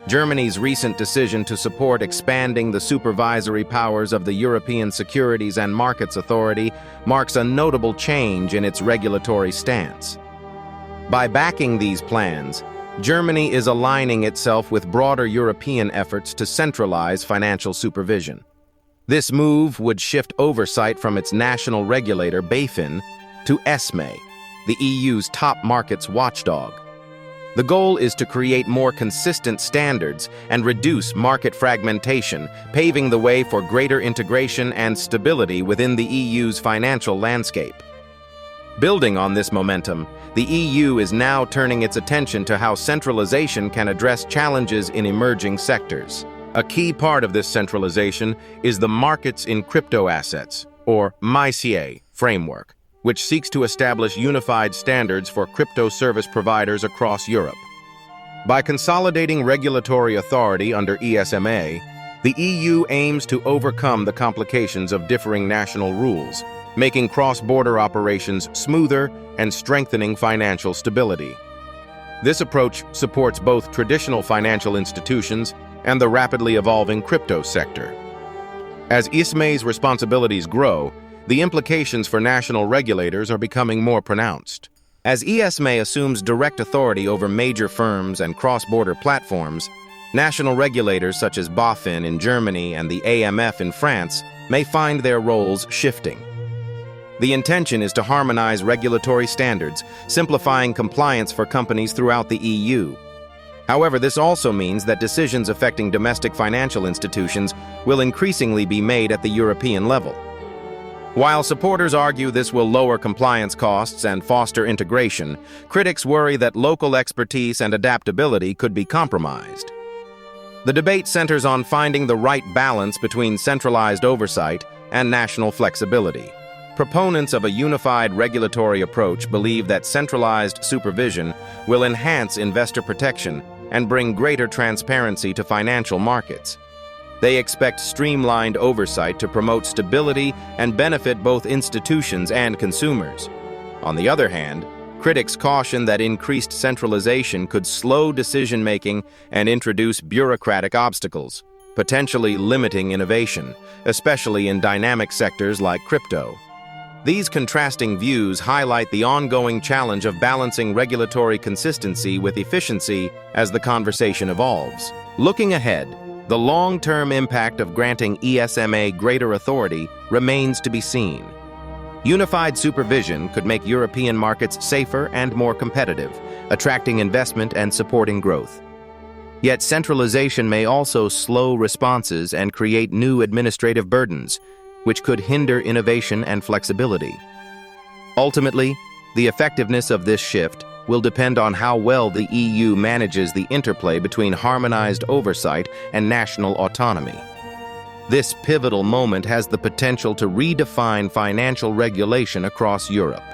Germany's recent decision to support expanding the supervisory powers of the European Securities and Markets Authority marks a notable change in its regulatory stance. By backing these plans, Germany is aligning itself with broader European efforts to centralize financial supervision. This move would shift oversight from its national regulator, BaFin, to ESMA, the EU's top markets watchdog. The goal is to create more consistent standards and reduce market fragmentation, paving the way for greater integration and stability within the EU's financial landscape. Building on this momentum, the EU is now turning its attention to how centralization can address challenges in emerging sectors. A key part of this centralization is the Markets in Crypto Assets, or MiCA, framework, which seeks to establish unified standards for crypto service providers across Europe. By consolidating regulatory authority under ESMA, the EU aims to overcome the complications of differing national rules, making cross-border operations smoother and strengthening financial stability. This approach supports both traditional financial institutions and the rapidly evolving crypto sector. As ESMA's responsibilities grow, the implications for national regulators are becoming more pronounced. As ESMA assumes direct authority over major firms and cross-border platforms, national regulators such as BaFin in Germany and the AMF in France may find their roles shifting. The intention is to harmonize regulatory standards, simplifying compliance for companies throughout the EU. However, this also means that decisions affecting domestic financial institutions will increasingly be made at the European level. While supporters argue this will lower compliance costs and foster integration, critics worry that local expertise and adaptability could be compromised. The debate centers on finding the right balance between centralized oversight and national flexibility. Proponents of a unified regulatory approach believe that centralized supervision will enhance investor protection and bring greater transparency to financial markets. They expect streamlined oversight to promote stability and benefit both institutions and consumers. On the other hand, critics caution that increased centralization could slow decision-making and introduce bureaucratic obstacles, potentially limiting innovation, especially in dynamic sectors like crypto. These contrasting views highlight the ongoing challenge of balancing regulatory consistency with efficiency as the conversation evolves. Looking ahead, the long-term impact of granting ESMA greater authority remains to be seen. Unified supervision could make European markets safer and more competitive, attracting investment and supporting growth. Yet centralization may also slow responses and create new administrative burdens, which could hinder innovation and flexibility. Ultimately, the effectiveness of this shift will depend on how well the EU manages the interplay between harmonized oversight and national autonomy. This pivotal moment has the potential to redefine financial regulation across Europe.